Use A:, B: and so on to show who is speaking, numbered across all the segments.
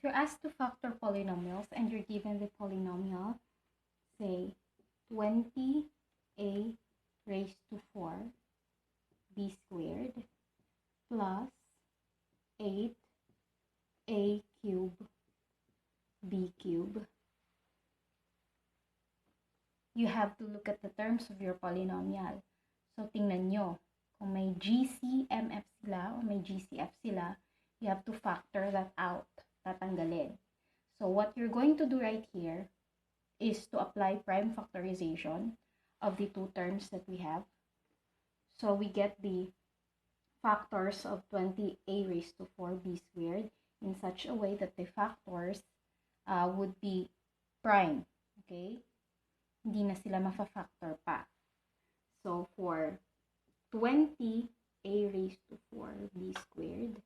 A: if you're asked to factor polynomials and you're given the polynomial, say 20a raised to 4 b squared plus 8a cubed b cubed, you have to look at the terms of your polynomial. So, tingnan nyo. Kung may GCMF sila o may GCF sila, you have to factor that out. Tatanggalin. So, what you're going to do right here is to apply prime factorization of the two terms that we have. So, we get the factors of 20a raised to 4b squared in such a way that the factors would be prime. Okay? Hindi na sila mafa-factor pa. So, for 20a raised to 4b squared,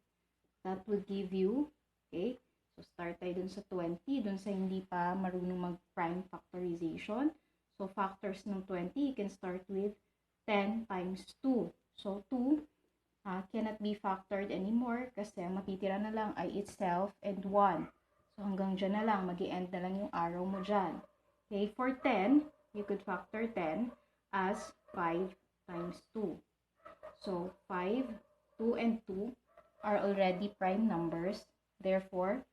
A: that would give you, okay, so start tayo dun sa 20, dun sa hindi pa marunong mag-prime factorization. So, factors ng 20, you can start with 10 times 2. So, 2 cannot be factored anymore kasi ang matitira na lang ay itself and 1. So, hanggang dyan na lang, mag-i-end na lang yung arrow mo dyan. Okay, for 10, you could factor 10 as 5 times 2. So, 5, 2, and 2 are already prime numbers. Therefore,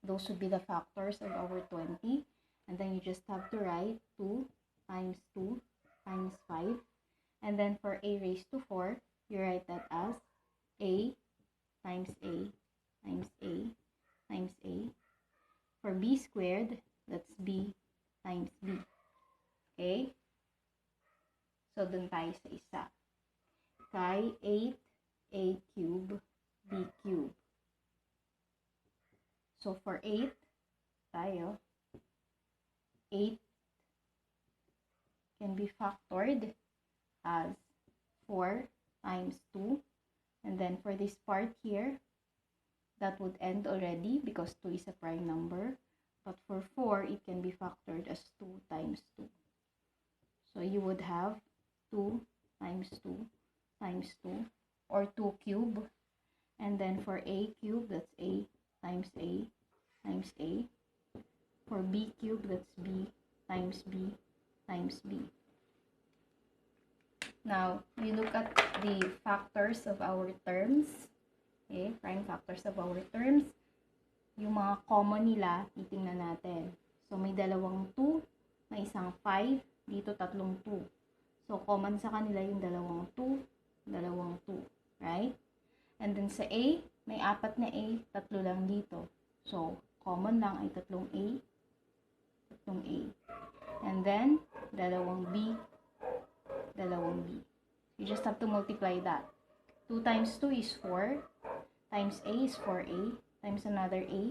A: those would be the factors of our 20. And then you just have to write 2 times 2 times 5. And then for a raised to 4, you write that as a times a times a times a. For b squared, that's b times b. Okay? So, dun tayo sa isa. Kay 8a cubed b cubed. So, for 8, tayo, 8 can be factored as 4 times 2. And then, for this part here, that would end already because 2 is a prime number. But for 4, it can be factored as 2 times 2. So, you would have 2 times 2 times 2, or 2 cubed. And then for a cubed, that's a times a times a. For b cubed, that's b times b times b. Now, we look at the factors of our terms. Okay, prime factors of our terms. Yung mga common nila, titingnan natin. So, may dalawang 2, may isang 5, dito tatlong 2. So, common sa kanila yung dalawang 2, dalawang 2. Right? And then sa A, may 4 na A, tatlo lang dito. So, common lang ay tatlong A, tatlong A. And then, dalawang B, dalawang B. You just have to multiply that. 2 times 2 is 4, times A is 4A, times another A,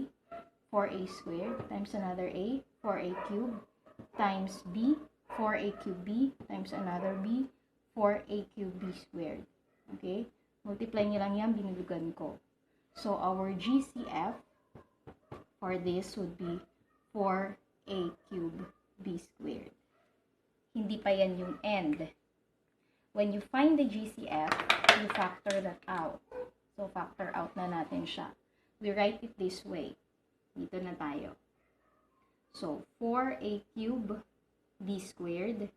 A: 4A squared, times another A, 4A cubed, times B, 4A cubed B, times another B, 4A cubed B squared. Okay? Multiply nyo lang yan, binulugan ko. So, our GCF for this would be 4A cubed B squared. Hindi pa yan yung end. When you find the GCF, you factor that out. So, factor out na natin siya. We write it this way. Dito na tayo. So, 4A cubed B squared,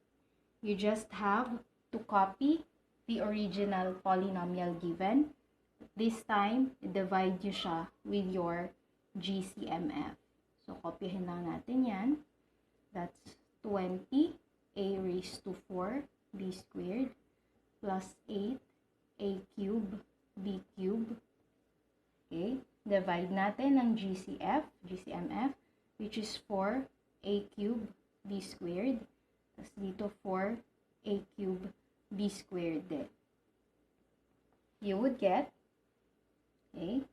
A: you just have to copy the original polynomial given. This time, divide nyo siya with your GCMF. So, kopyahin lang natin yan. That's 20a raised to 4 b squared plus 8a cubed b cubed. Okay? Divide natin ng GCMF, which is 4a cubed b squared. Tapos dito 4a cubed b squared din. You would get, okay,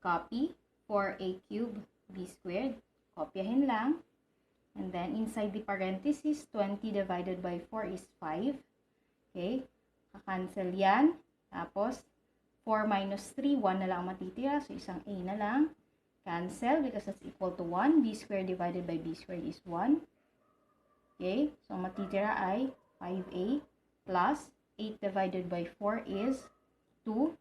A: copy 4a cubed b squared. Kopyahin lang. And then, inside the parenthesis, 20 divided by 4 is 5. Okay? Kakancel yan. Tapos, 4 minus 3, 1 na lang matitira. So, isang a na lang. Cancel because that's equal to 1. B squared divided by b squared is 1. Okay? So, matitira ay 5a plus 8 divided by 4 is 2.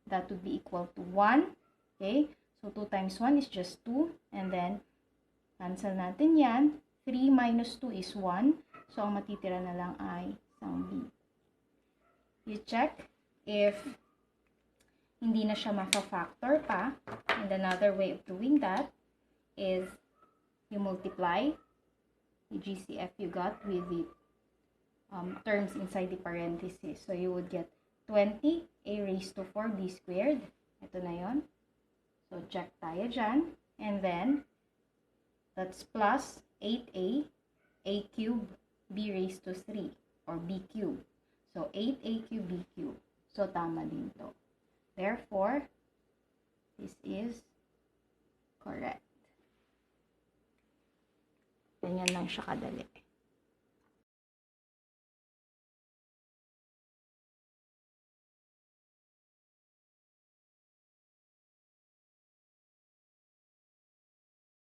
A: That would be equal to 1. Okay? So, 2 times 1 is just 2. And then, cancel natin yan. 3 minus 2 is 1. So, ang matitira na lang ay isang B. You check if hindi na siya ma-factor pa. And another way of doing that is you multiply the GCF you got with the terms inside the parentheses. So, you would get 20 a raised to 4b squared. Ito na yon. So, check tayo dyan. And then, that's plus 8a, a cubed, b raised to 3, or b cubed. So, 8a cubed, b cubed. So, tama din to. Therefore, this is correct. Ganyan lang siya kadali.